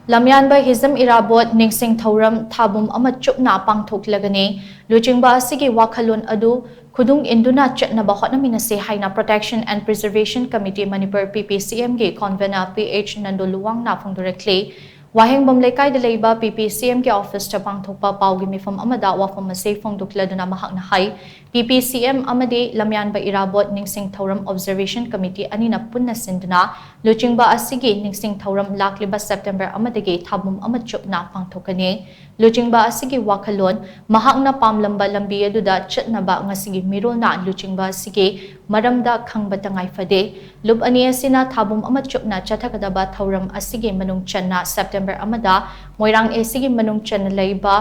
Lamyanba Hijam Irabot Ningsing Thouram Thabum Chupna Pangthoklagani luchingba asigi wakhallon adu khudung induna chatnaba hotnaminnasi haina Protection and Preservation Committee Manipur PPCM ge Convenor Ph Nando Luwang na phongdorakli Waheng Bamlekay de Leiba PPCM ke office ta pangthokpa paugi mifam amada wafam masay phongdokladuna mahak na hay PPCM amadi Lamyanba Irabot Ningsing Thouram Observation Committee anina punna sinduna luchingba asigi Ningsing Thouram lakliba September amadagi thabum chupna pangthokani luchingba asigi wakhallon mahak na pamlamba lambi aduda chatnaba ngasigi mirolna luchingba asigi maramda khangbatangai fade lub ani asina thabum chupna chathakadaba Thouram asigi manung channa September amada moirang esigi manung channa leiba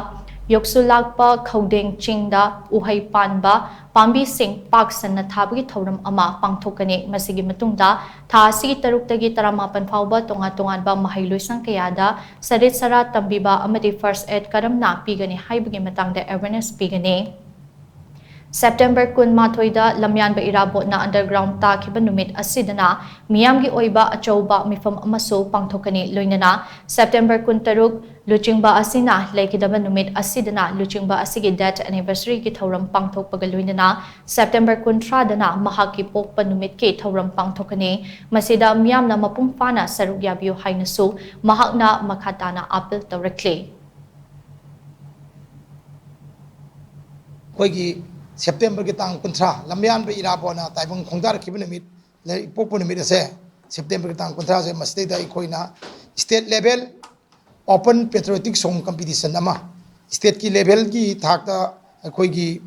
Yoksulakpa khudung chingda uhai panba pambi sing paksan na thabagi Thouram ama pangthokani masigi matungda tha asigi taruktagi 18 fauba tonga-tongan ba mahailoisang kayada sarit sara tambiba amadi first aid karamna pigani haibagi matangda awareness pigani September 18 da Lamyanba Irabot na underground ta kiba numit asidana miyamgi oiba achauba mifam amaso pangthokani loinana September 13 luchingba asina laikidaba numit asidana luchingba asigi death anniversary ki Thouram pangthokpaga loinana September 13 dana mahaki pokpa numit ki Thouram pangthokani masida miyamna mapung fana sarugyabiyo haina su mahakna makhatana appeal tawrakli September ke tang kuntra Lamyanba Irabot na taibong khongdorakli numit pokpo numit ase September ke tang kuntra se masjid da ikoina state level open patriotic song competition ama state ki level ki thakta akoigi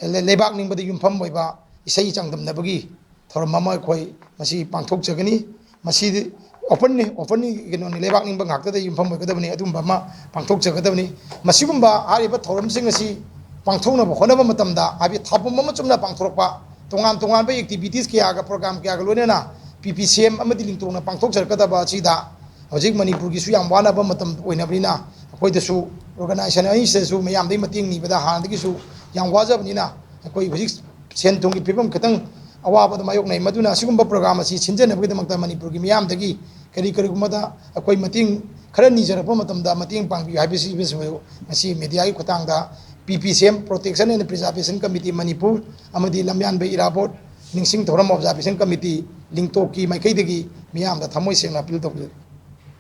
lebak ning badi yumpham oiba isai changdam nabagi Thouram ama khoi masi pangthok jagani masi open ni geno ni lebak ning bangakta da yumpham oigadabani adumba ma pangthok jagadabani masigumba hariba Thouram sing asi pangthokna honaba matamda abi thabum chumna pangthorokpa tongan ba activities kya ga program kya ga loinena PPCM amadi lingtongna pangthok jarkadaba chida hojik Manipur gi su yam wana ba matam oinabnina akoi dasu organization ai su mayam dei mating ni bada han dagi su yam wajabnina akoi hojik sen thong gi pibam khatang awaba da mayok nei maduna sigumba program asi chinjana bagi damakta Manipur gi mayam dagi kari gumada akoi mating khara ni jarapa matamda mating pangbi habisi asi media gi khotangda PPCM Protection and Preservation Committee Manipur amadi Lamyanba Irabot Ningsing Thouram Observation Committee lingtoki maikai dagi miyam da thamoi sengna appeal tawli